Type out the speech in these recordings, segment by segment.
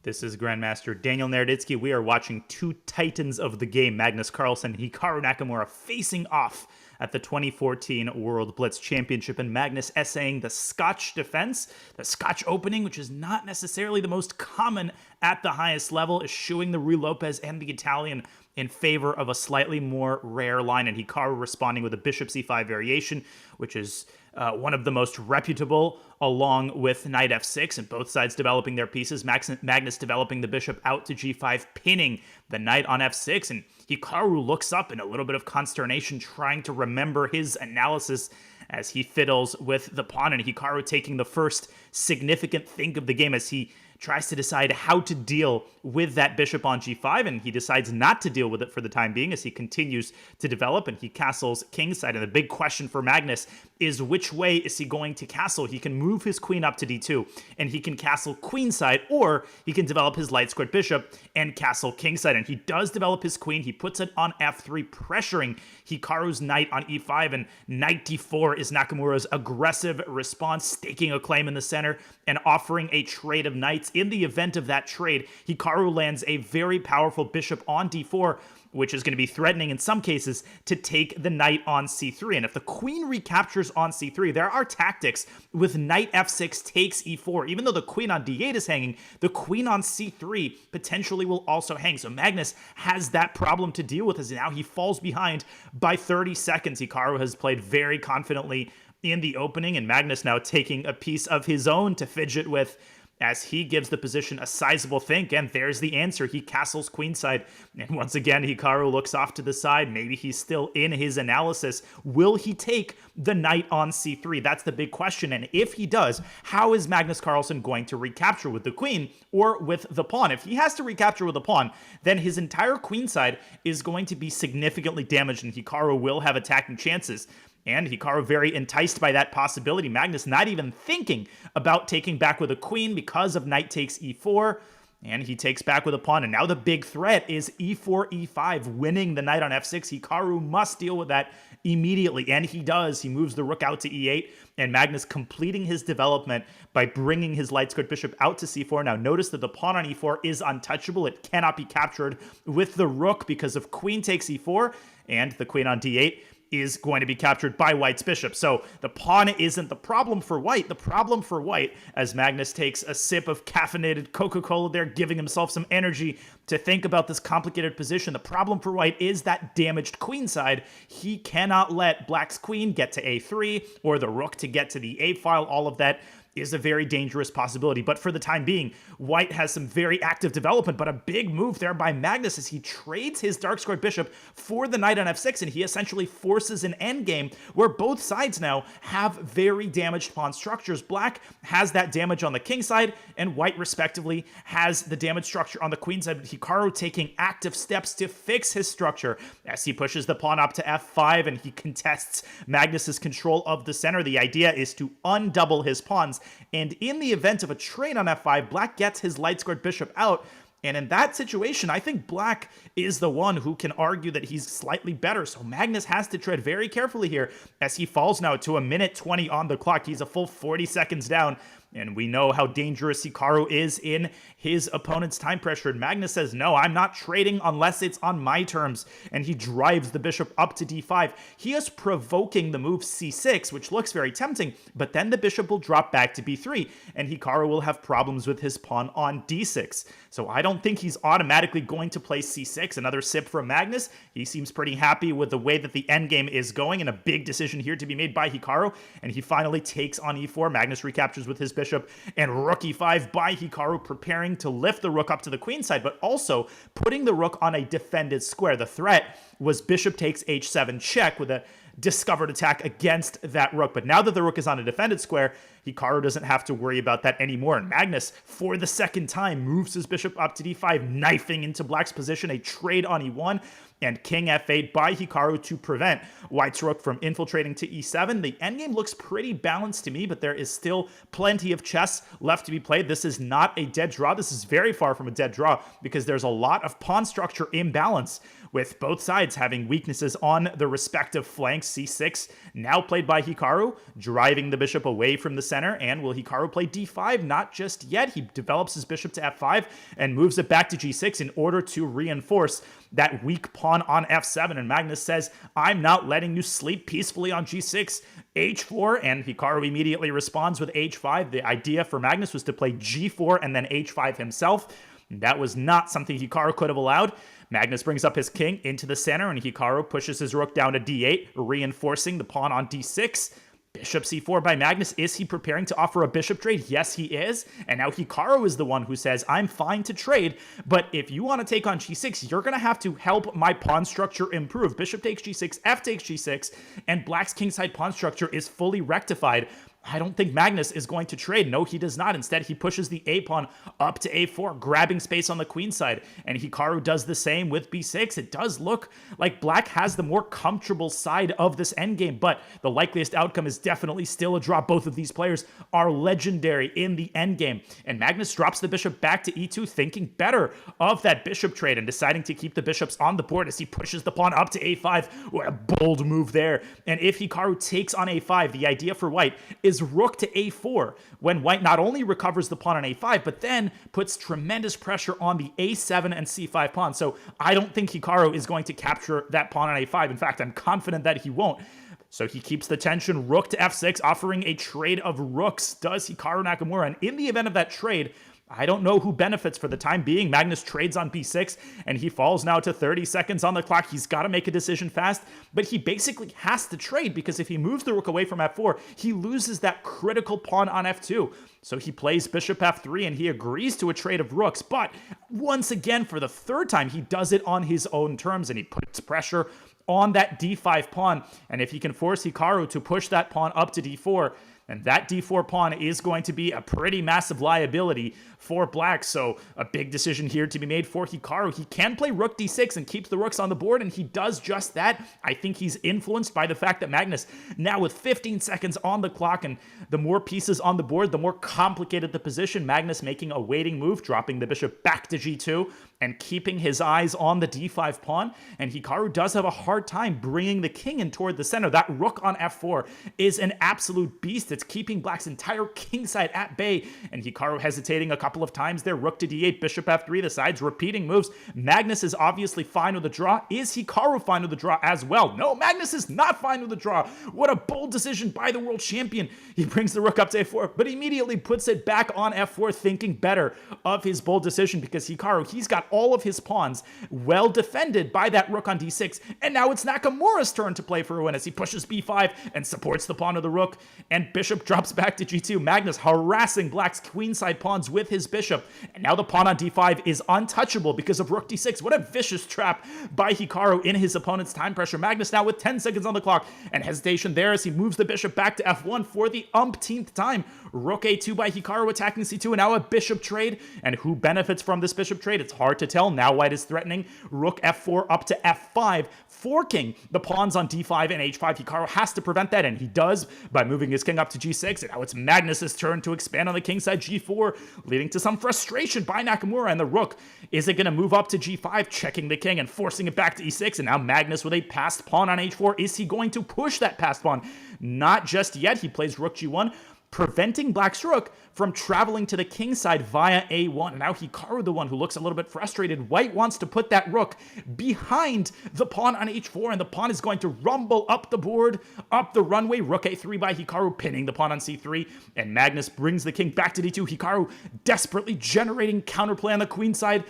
This is Grandmaster Daniel Naroditsky. We are watching two titans of the game, Magnus Carlsen and Hikaru Nakamura, facing off at the 2014 World Blitz Championship, and Magnus essaying the Scotch defense, the Scotch opening, which is not necessarily the most common at the highest level, eschewing the Rui Lopez and the Italian in favor of a slightly more rare line, and Hikaru responding with a bishop c5 variation, which is one of the most reputable, along with knight f6, and both sides developing their pieces. Magnus developing the bishop out to g5, pinning the knight on f6, and Hikaru looks up in a little bit of consternation, trying to remember his analysis as he fiddles with the pawn, and Hikaru taking the first significant think of the game as he tries to decide how to deal with that bishop on g5, and he decides not to deal with it for the time being as he continues to develop, and he castles kingside. And the big question for Magnus is, which way is he going to castle? He can move his queen up to d2, and he can castle queenside, or he can develop his light squared bishop and castle kingside. And he does develop his queen. He puts it on f3, pressuring Hikaru's knight on e5, and knight d4 is Nakamura's aggressive response, staking a claim in the center and offering a trade of knights. In the event of that trade, Hikaru lands a very powerful bishop on d4, which is going to be threatening in some cases to take the knight on c3. And if the queen recaptures on c3, there are tactics with knight f6 takes e4. Even though the queen on d8 is hanging, the queen on c3 potentially will also hang. So Magnus has that problem to deal with as now he falls behind by 30 seconds. Hikaru has played very confidently in the opening, and Magnus now taking a piece of his own to fidget with as he gives the position a sizable think, and there's the answer. He castles queenside, and once again, Hikaru looks off to the side. Maybe he's still in his analysis. Will he take the knight on c3? That's the big question, and if he does, how is Magnus Carlsen going to recapture, with the queen or with the pawn? If he has to recapture with the pawn, then his entire queenside is going to be significantly damaged, and Hikaru will have attacking chances. And Hikaru very enticed by that possibility. Magnus not even thinking about taking back with a queen because of knight takes e4. And he takes back with a pawn. And now the big threat is e4, e5, winning the knight on f6. Hikaru must deal with that immediately. And he does. He moves the rook out to e8. And Magnus completing his development by bringing his light squared bishop out to c4. Now notice that the pawn on e4 is untouchable. It cannot be captured with the rook because of queen takes e4. And the queen on d8 is going to be captured by white's bishop. So the pawn isn't the problem for white. The problem for white, as Magnus takes a sip of caffeinated Coca-Cola there, giving himself some energy to think about this complicated position. The problem for white is that damaged queenside. He cannot let black's queen get to a3 or the rook to get to the a file. All of that is a very dangerous possibility. But for the time being, white has some very active development, but a big move there by Magnus as he trades his dark squared bishop for the knight on f6, and he essentially forces an endgame where both sides now have very damaged pawn structures. Black has that damage on the king side, and white respectively has the damage structure on the queen side. Hikaru taking active steps to fix his structure as he pushes the pawn up to f5, and he contests Magnus's control of the center. The idea is to undouble his pawns, and in the event of a trade on f5, black gets his light squared bishop out. And in that situation, I think black is the one who can argue that he's slightly better. So Magnus has to tread very carefully here as he falls now to a minute 20 on the clock. He's a full 40 seconds down. And we know how dangerous Hikaru is in his opponent's time pressure. And Magnus says, no, I'm not trading unless it's on my terms. And he drives the bishop up to d5. He is provoking the move c6, which looks very tempting, but then the bishop will drop back to b3, and Hikaru will have problems with his pawn on d6. So I don't think he's automatically going to play c6. Another sip from Magnus. He seems pretty happy with the way that the endgame is going, and a big decision here to be made by Hikaru. And he finally takes on e4. Magnus recaptures with his bishop, and rook e5 by Hikaru, preparing to lift the rook up to the queen side, but also putting the rook on a defended square. The threat was bishop takes h7 check with a discovered attack against that rook. But now that the rook is on a defended square, Hikaru doesn't have to worry about that anymore. And Magnus, for the second time, moves his bishop up to d5, knifing into black's position, a trade on e1, and king f8 by Hikaru to prevent white's rook from infiltrating to e7. The endgame looks pretty balanced to me, but there is still plenty of chess left to be played. This is not a dead draw. This is very far from a dead draw because there's a lot of pawn structure imbalance, with both sides having weaknesses on the respective flanks. c6 now played by Hikaru, driving the bishop away from the center, and will Hikaru play d5? Not just yet. He develops his bishop to f5 and moves it back to g6 in order to reinforce that weak pawn on f7, and Magnus says, I'm not letting you sleep peacefully on g6, h4, and Hikaru immediately responds with h5. The idea for Magnus was to play g4 and then h5 himself. That was not something Hikaru could have allowed. Magnus brings up his king into the center, and Hikaru pushes his rook down to d8, reinforcing the pawn on d6. Bishop c4 by Magnus. Is he preparing to offer a bishop trade? Yes, he is. And now Hikaru is the one who says, I'm fine to trade, but if you want to take on g6, you're going to have to help my pawn structure improve. Bishop takes g6, f takes g6, and black's kingside pawn structure is fully rectified. I don't think Magnus is going to trade. No, he does not. Instead, he pushes the a pawn up to a4, grabbing space on the queen side. And Hikaru does the same with b6. It does look like black has the more comfortable side of this endgame, but the likeliest outcome is definitely still a draw. Both of these players are legendary in the endgame. And Magnus drops the bishop back to e2, thinking better of that bishop trade and deciding to keep the bishops on the board as he pushes the pawn up to a5. What a bold move there. And if Hikaru takes on a5, the idea for white is rook to a4, when white not only recovers the pawn on a5, but then puts tremendous pressure on the a7 and c5 pawn. So I don't think Hikaru is going to capture that pawn on a5. In fact, I'm confident that he won't. So he keeps the tension, rook to f6, offering a trade of rooks, does Hikaru Nakamura. And in the event of that trade, I don't know who benefits for the time being. Magnus trades on b6, and he falls now to 30 seconds on the clock. He's got to make a decision fast, but he basically has to trade because if he moves the rook away from f4, he loses that critical pawn on f2. So he plays bishop f3, and he agrees to a trade of rooks, but once again, for the third time, he does it on his own terms, and he puts pressure on that d5 pawn. And if he can force Hikaru to push that pawn up to d4, and that d4 pawn is going to be a pretty massive liability for black. So a big decision here to be made for Hikaru. He can play rook d6 and keeps the rooks on the board, and he does just that. I think he's influenced by the fact that Magnus, now with 15 seconds on the clock and the more pieces on the board, the more complicated the position. Magnus making a waiting move, dropping the bishop back to g2 and keeping his eyes on the d5 pawn. And Hikaru does have a hard time bringing the king in toward the center. That rook on f4 is an absolute beast. It's keeping black's entire king side at bay, and Hikaru hesitating a couple of times there. Rook to d8, bishop f3, the sides repeating moves. Magnus is obviously fine with the draw. Is Hikaru fine with the draw as well? No, Magnus is not fine with the draw. What a bold decision by the world champion. He brings the rook up to a4, but immediately puts it back on f4, thinking better of his bold decision because Hikaru, he's got all of his pawns well defended by that rook on d6, and now it's Nakamura's turn to play for a win as he pushes b5 and supports the pawn of the rook, and bishop drops back to g2. Magnus harassing black's queenside pawns with his bishop, and now the pawn on d5 is untouchable because of rook d6. What a vicious trap by Hikaru in his opponent's time pressure. Magnus now with 10 seconds on the clock, and hesitation there as he moves the bishop back to f1 for the umpteenth time. Rook a2 by Hikaru attacking c2, and now a bishop trade, and who benefits from this bishop trade? It's hard to tell. Now white is threatening rook f4 up to f5, forking the pawns on d5 and h5. Hikaru has to prevent that, and he does by moving his king up to g6, and now it's Magnus's turn to expand on the king side g4, leading to some frustration by Nakamura, and the rook is it going to move up to g5, checking the king and forcing it back to e6, and now Magnus with a passed pawn on h4. Is he going to push that passed pawn? Not just yet. He plays rook g1, preventing black's rook from traveling to the king side via a1. And now Hikaru, the one who looks a little bit frustrated. White wants to put that rook behind the pawn on h4, and the pawn is going to rumble up the board, up the runway. Rook a3 by Hikaru, pinning the pawn on c3, and Magnus brings the king back to d2. Hikaru desperately generating counterplay on the queen side,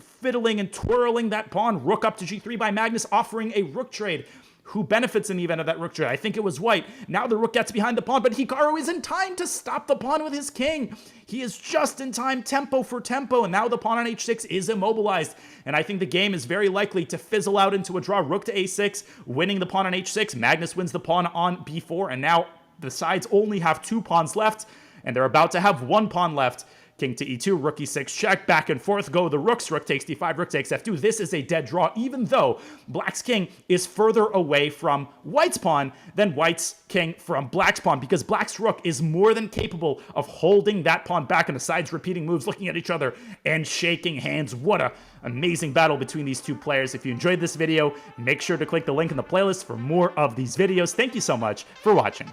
fiddling and twirling that pawn. Rook up to g3 by Magnus, offering a rook trade. Who benefits in the event of that rook trade? I think it was white. Now the rook gets behind the pawn, but Hikaru is in time to stop the pawn with his king. He is just in time, tempo for tempo, and now the pawn on h6 is immobilized. And I think the game is very likely to fizzle out into a draw. Rook to a6, winning the pawn on h6. Magnus wins the pawn on b4, and now the sides only have 2 pawns left, and they're about to have 1 pawn left. King to e2, rook e6 check, back and forth go the rooks, rook takes d5, rook takes f2. This is a dead draw, even though black's king is further away from white's pawn than white's king from black's pawn, because black's rook is more than capable of holding that pawn back, and the sides repeating moves, looking at each other and shaking hands. What a amazing battle between these two players. If you enjoyed this video, make sure to click the link in the playlist for more of these videos. Thank you so much for watching.